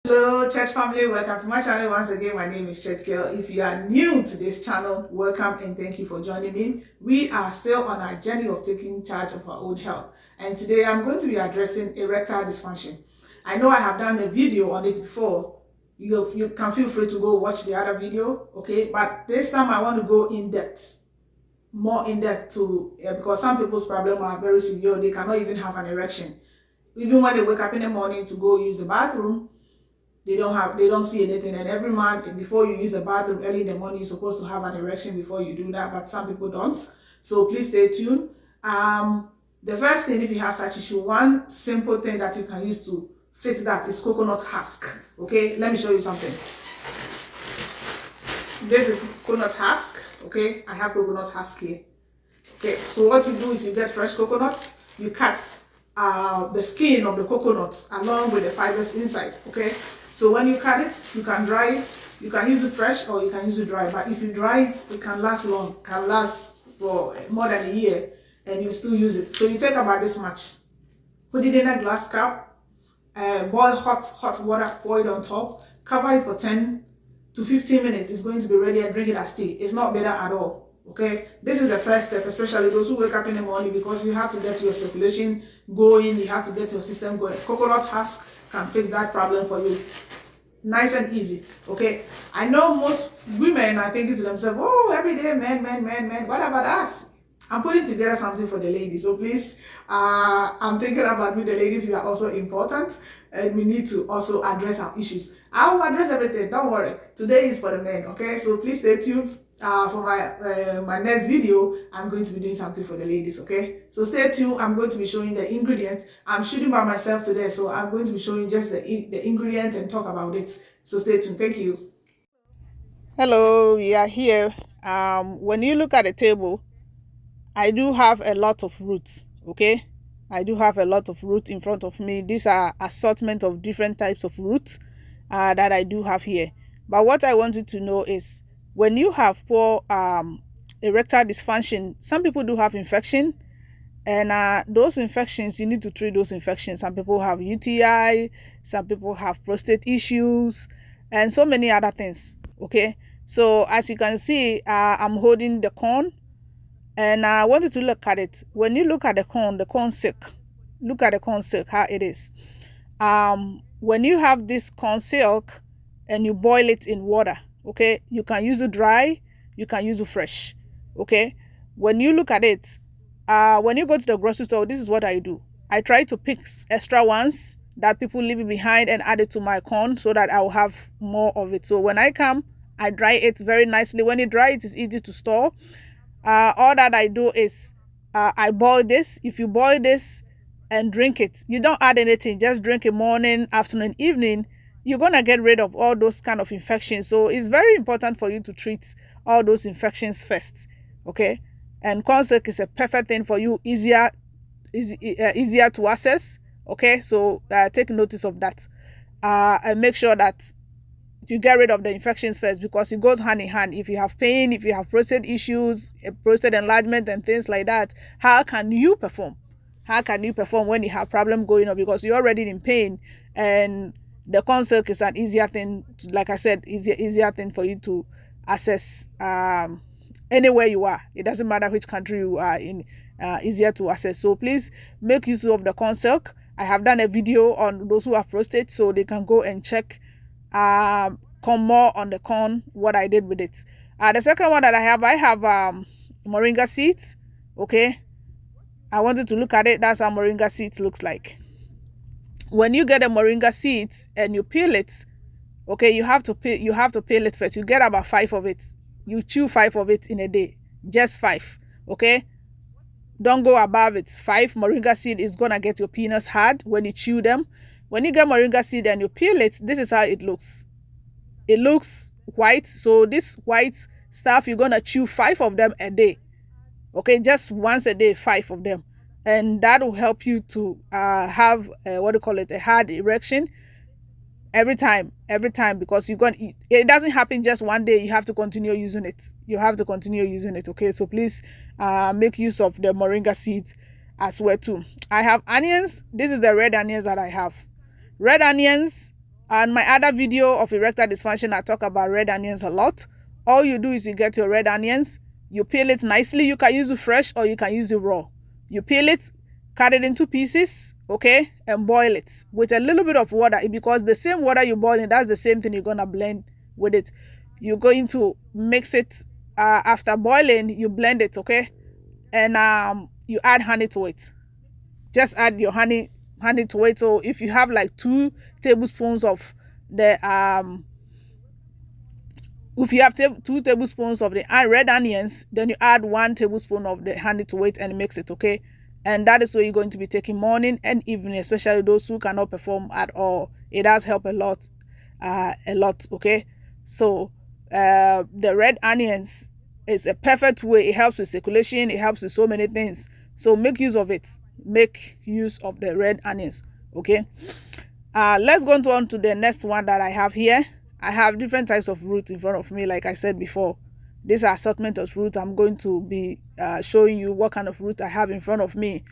Hello church family, welcome to my channel once again. My name is Church Girl. If you are new to this channel, welcome and thank you for joining me. We are still on our journey of taking charge of our own health, and today I'm going to be addressing erectile dysfunction. I know I have done a video on it before. You can feel free to go watch the other video, okay, but this time I want to go in depth, more in depth because some people's problems are very severe. They cannot even have an erection even when they wake up in the morning to go use the bathroom. They don't see anything, and every man, before you use the bathroom early in the morning, you're supposed to have an erection before you do that, but some people don't. So please stay tuned. The first thing, if you have such issue, one simple thing that you can use to fix that is coconut husk. Okay, let me show you something. This is coconut husk. Okay, I have coconut husk here. Okay, so what you do is you get fresh coconuts, you cut the skin of the coconut along with the fibers inside. Okay, so when you cut it, you can dry it. You can use it fresh or you can use it dry. But if you dry it, it can last long, can last for more than a year, and you still use it. So you take about this much, put it in a glass cup, boil hot water, pour it on top, cover it for 10 to 15 minutes. It's going to be ready, and drink it as tea. It's not bitter at all. Okay, this is the first step, especially those who wake up in the morning, because you have to get your circulation going, you have to get your system going. Coconut husk can fix that problem for you. Nice and easy. Okay, I know most women are thinking to themselves, oh, every day men. What about us? I'm putting together something for the ladies, so please, I'm thinking about we, the ladies. We are also important, and we need to also address our issues. I will address everything, don't worry. Today is for the men, okay? So please stay tuned. For my next video, I'm going to be doing something for the ladies, okay? So stay tuned. I'm going to be showing the ingredients. I'm shooting by myself today, so I'm going to be showing just the ingredients and talk about it. So stay tuned. Thank you. Hello, we are here. When you look at the table, I do have a lot of roots, okay? I do have a lot of roots in front of me. These are assortment of different types of roots that I do have here. But what I want you to know is, when you have poor erectile dysfunction, some people do have infection, and those infections, you need to treat those infections. Some people have UTI, some people have prostate issues, and so many other things, okay? So as you can see, I'm holding the corn, and I want you to look at it. When you look at the corn silk, look at the corn silk, how it is. When you have this corn silk and you boil it in water, okay, you can use it dry, you can use it fresh, okay? When you look at it, when you go to the grocery store, this is what I do. I try to pick extra ones that people leave behind and add it to my corn so that I'll have more of it. So when I come, I dry it very nicely. When you dry it, it's easy to store. All that I do is I boil this. If you boil this and drink it, you don't add anything, just drink it morning, afternoon, evening, you're going to get rid of all those kind of infections. So it's very important for you to treat all those infections first, okay? And corn silk is a perfect thing for you, easier to access, okay? So take notice of that, and make sure that you get rid of the infections first, because it goes hand in hand. If you have pain, if you have prostate issues, prostate enlargement and things like that, how can you perform? How can you perform when you have problem going on? Because you're already in pain, and the corn silk is an easier thing, like I said, easier thing for you to access anywhere you are. It doesn't matter which country you are in, easier to access. So please make use of the corn silk. I have done a video on those who have prostate, so they can go and check come more on the corn, what I did with it. The second one that I have moringa seeds, okay? I wanted to look at it. That's how moringa seeds looks like. When you get a moringa seeds and you peel it, okay, you have to peel it first. You get about 5 of it. You chew 5 of it in a day, just 5, okay? Don't go above it. 5 moringa seed is gonna get your peanuts hard when you chew them. When you get moringa seed and you peel it, this is how it looks. It looks white. So this white stuff, you're gonna chew 5 of them a day, okay? Just once a day, 5 of them, and that will help you to have a hard erection every time, because you're going to, it doesn't happen just one day. You have to continue using it, okay? So please make use of the moringa seeds as well too. I have onions. This is the red onions that I have. Red onions, And my other video of erectile dysfunction, I talk about red onions a lot. All you do is you get your red onions, you peel it nicely. You can use it fresh or you can use it raw. You peel it, cut it into pieces, okay, and boil it with a little bit of water, because the same water you boil in, that's the same thing you're gonna blend with it. You're going to mix it after boiling. You blend it, okay, and you add honey to it. Just add your honey to it. So if you have like 2 tablespoons of the if you have 2 tablespoons of the red onions, then you add 1 tablespoon of the honey to it and mix it, okay? And that is what you're going to be taking morning and evening, especially those who cannot perform at all. It does help a lot, okay? So the red onions is a perfect way. It helps with circulation. It helps with so many things. So make use of it. Make use of the red onions, okay? Let's go on to the next one that I have here. I have different types of roots in front of me, like I said before. This assortment of roots. I'm going to be showing you what kind of root I have in front of me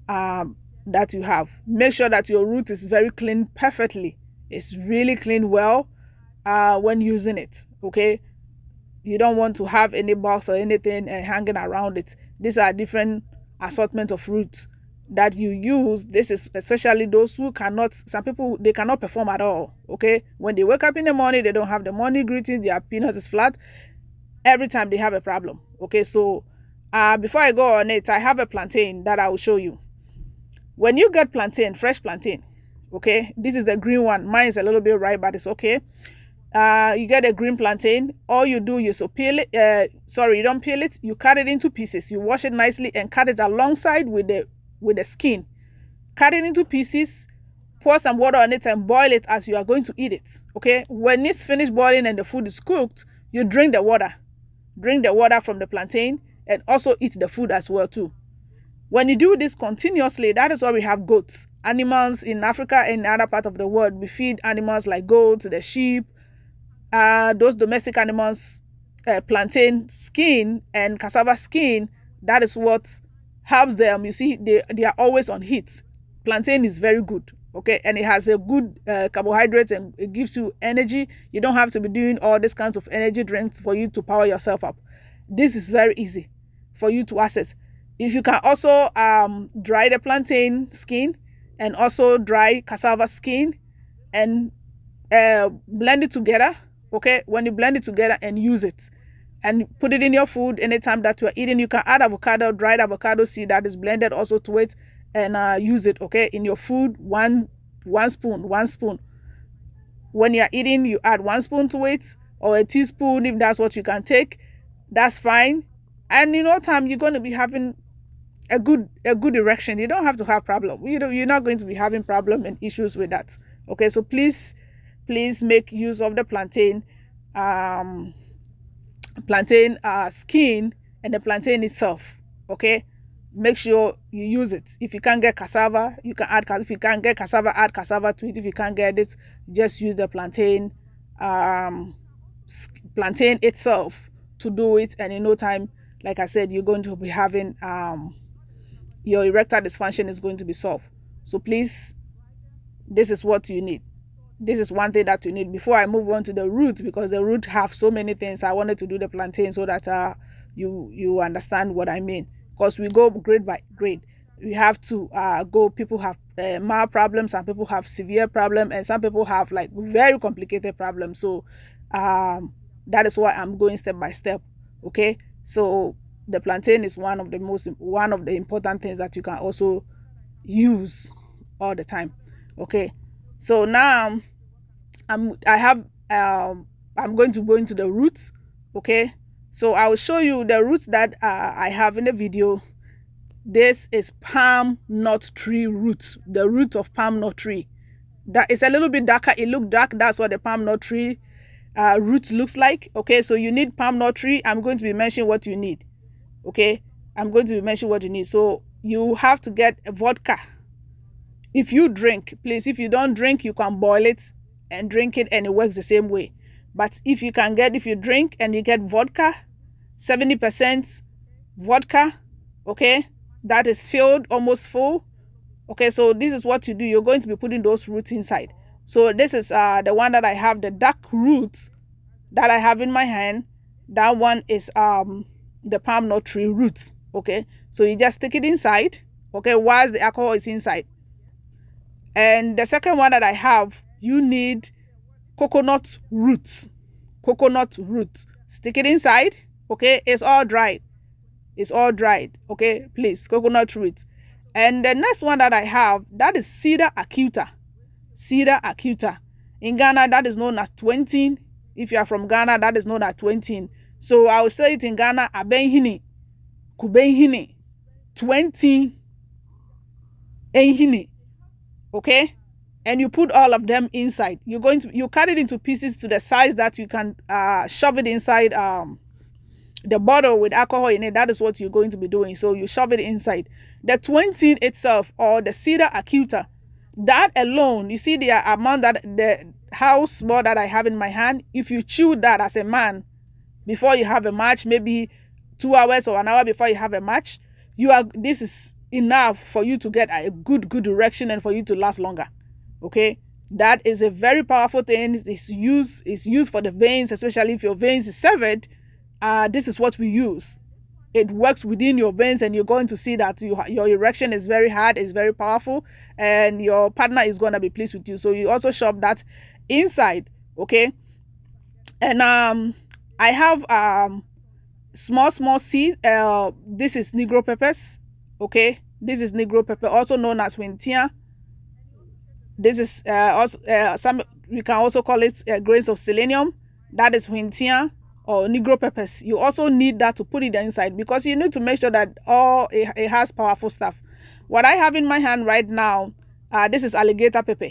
that you have. Make sure that your root is very clean, perfectly. It's really clean well when using it, okay? You don't want to have any box or anything hanging around it. These are different assortment of roots that you use. This is especially those who cannot, some people, they cannot perform at all, okay? When they wake up in the morning, they don't have the morning greeting, their penis is flat. Every time they have a problem, okay? So before I go on it, I have a plantain that I will show you. When you get plantain, fresh plantain, okay, this is the green one. Mine is a little bit ripe, but it's okay. You get a green plantain. All you do is peel it. You don't peel it. You cut it into pieces. You wash it nicely and cut it alongside with the skin. Cut it into pieces. Pour some water on it and boil it as you are going to eat it. Okay. When it's finished boiling and the food is cooked, you drink the water. Drink the water from the plantain and also eat the food as well too. When you do this continuously, that is why we have goats. Animals in Africa and other parts of the world, we feed animals like goats, the sheep, those domestic animals, plantain skin and cassava skin. That is what helps them. You see, they are always on heat. Plantain is very good, okay, and it has a good carbohydrates and it gives you energy. You don't have to be doing all these kinds of energy drinks for you to power yourself up. This is very easy for you to access. If you can also dry the plantain skin and also dry cassava skin and blend it together, okay? When you blend it together and use it and put it in your food anytime that you are eating, you can add avocado, dried avocado seed that is blended also to it and use it, okay? In your food, one spoon. When you are eating, you add 1 spoon to it or a teaspoon if that's what you can take. That's fine. And in no time, you're going to be having a good erection. You don't have to have problem. You're not going to be having problem and issues with that. Okay, so please make use of the plantain skin and the plantain itself. Okay, make sure you use it. If you can't get cassava, you can add. If you can't get cassava, add cassava to it. If you can't get it, just use the plantain itself to do it. And in no time, like I said, you're going to be having your erectile dysfunction is going to be solved. So please, this is what you need. This is one thing that you need. Before I move on to the root, because the root have so many things, I wanted to do the plantain so that you understand what I mean. Because we go grade by grade. We have to go. People have mild problems, some people have severe problem, and some people have like very complicated problems. So that is why I'm going step by step. Okay, so the plantain is one of the important things that you can also use all the time. Okay, so now I'm going to go into the roots. Okay, so I will show you the roots that I have in the video. This is palm nut tree roots, the root of palm nut tree. That is a little bit darker. It looks dark. That's what the palm nut tree root looks like. Okay, so you need palm nut tree. I'm going to be mentioning what you need. Okay, I'm going to be mentioning what you need. So you have to get a vodka. If you drink, please, if you don't drink, you can boil it and drink it and it works the same way. But if you drink and you get vodka, 70% vodka, okay, that is filled, almost full. Okay, so this is what you do. You're going to be putting those roots inside. So this is the one that I have, the dark roots that I have in my hand. That one is the palm nut tree roots. Okay, so you just stick it inside, okay, whilst the alcohol is inside. And the second one that I have, you need coconut roots. Coconut roots. Stick it inside. Okay, it's all dried. It's all dried. Okay, please, coconut roots. And the next one that I have, that is cedar acuta. Cedar acuta. In Ghana, that is known as 20. If you are from Ghana, that is known as 20. So I will say it in Ghana, abenhini, kubenhini, 20 enhini. Okay, and you put all of them inside. You cut it into pieces to the size that you can shove it inside the bottle with alcohol in it. That is what you're going to be doing. So you shove it inside. The 20 itself, or the cedar acuta, that alone, you see the amount that how small that I have in my hand. If you chew that as a man before you have a match, maybe 2 hours or an hour before you have a match, this is enough for you to get a good erection and for you to last longer. Okay, that is a very powerful thing. It's used for the veins, especially if your veins is severed. This is what we use. It works within your veins, and you're going to see that your erection is very hard, is very powerful, and your partner is going to be pleased with you. So you also shove that inside. Okay, and I have small seed. This is negro peppers. Okay, this is negro pepper, also known as wintia. This is also some, we can also call it grains of selenium. That is wintia or negro peppers. You also need that to put it inside, because you need to make sure that it has powerful stuff. What I have in my hand right now, this is alligator pepper.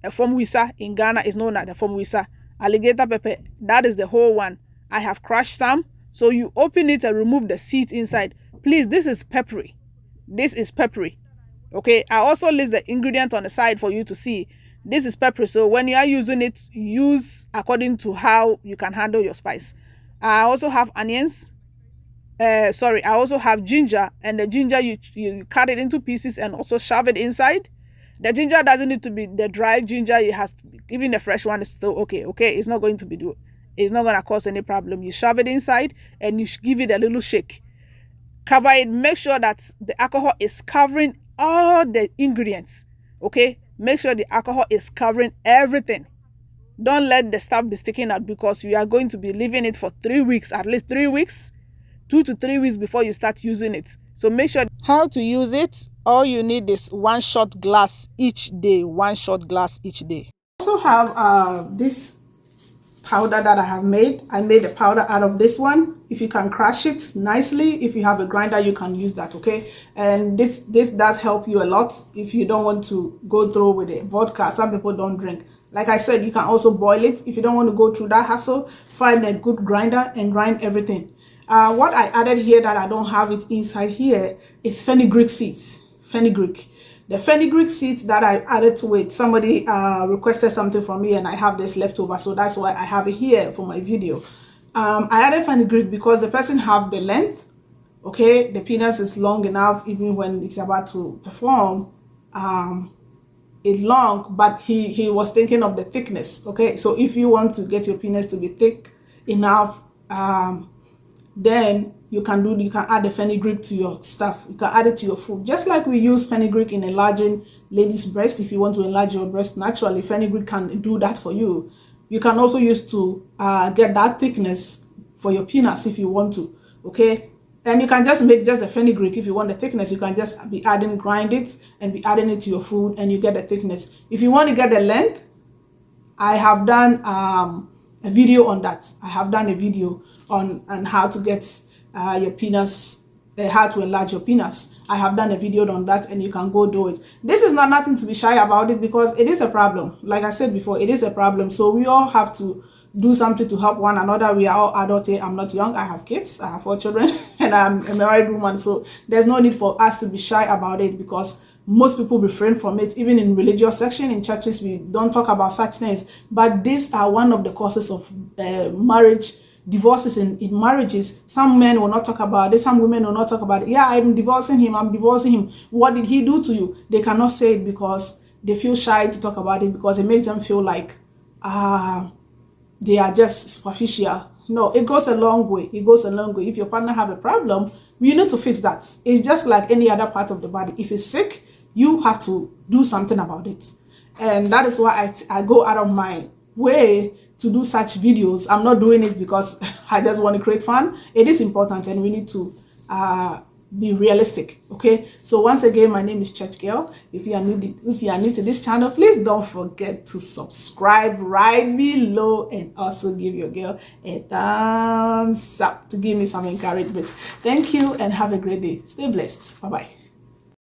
Fomwisa in Ghana is known as the fomwisa. Alligator pepper, that is the whole one. I have crushed some. So you open it and remove the seeds inside. Please, this is peppery. This is peppery. Okay, I also list the ingredient on the side for you to see. This is peppery, so when you are using it, use according to how you can handle your spice. I also have onions. I also have ginger, and the ginger you cut it into pieces and also shove it inside. The ginger doesn't need to be the dry ginger. It has to be, even the fresh one is still okay. Okay, it's not going to be it's not going to cause any problem. You shove it inside and you give it a little shake. Cover it. Make sure that the alcohol is covering all the ingredients. Okay, make sure the alcohol is covering everything. Don't let the stuff be sticking out, because you are going to be leaving it for 3 weeks, at least 3 weeks, 2 to 3 weeks before you start using it. So make sure. How to use it? All you need is 1 shot glass each day. 1 shot glass each day. I also have this powder that I have made. I made a powder out of this one. If you can crush it nicely, if you have a grinder, you can use that. Okay, and this does help you a lot if you don't want to go through with the vodka. Some people don't drink. Like I said, you can also boil it. If you don't want to go through that hassle, find a good grinder and grind everything. What I added here that I don't have it inside here is fenugreek seeds. Fenugreek. The fenugreek seeds that I added to it, somebody requested something from me, and I have this left over, so that's why I have it here for my video. I added fenugreek because the person have the length. Okay, the penis is long enough, even when it's about to perform. It's long, but he was thinking of the thickness. Okay, so if you want to get your penis to be thick enough, then you can add the fenugreek to your stuff. You can add it to your food, just like we use fenugreek in enlarging ladies' breast. If you want to enlarge your breast naturally, fenugreek can do that for you. You can also use to get that thickness for your penis if you want to. Okay, and you can just make just a fenugreek. If you want the thickness, you can just be grind it and be adding it to your food, and you get the thickness. If you want to get the length, I have done a video on that. I have done a video on how to get your penis, how to enlarge your penis. I have done a video on that, and you can go do it. This is not nothing to be shy about it, because it is a problem. Like I said before, it is a problem. So we all have to do something to help one another. We are all adults here. I'm not young. I have kids. I have 4 children, and I'm a married woman. So there's no need for us to be shy about it, because most people refrain from it. Even in religious section in churches, we don't talk about such things. But these are one of the causes of marriage divorces in marriages. Some men will not talk about it. Some women will not talk about it. Yeah, I'm divorcing him. What did he do to you? They cannot say it because they feel shy to talk about it because it makes them feel like they are just superficial. No, it goes a long way. It goes a long way. If your partner have a problem, you need to fix that. It's just like any other part of the body. If it's sick, you have to do something about it. And that is why I go out of my way to do such videos. I'm not doing it because I just want to create fun. It is important, and we need to be realistic. Okay, so once again, my name is Church Girl. If you are new to this channel, please don't forget to subscribe right below, and also give your girl a thumbs up to give me some encouragement. Thank you, and have a great day. Stay blessed. Bye bye.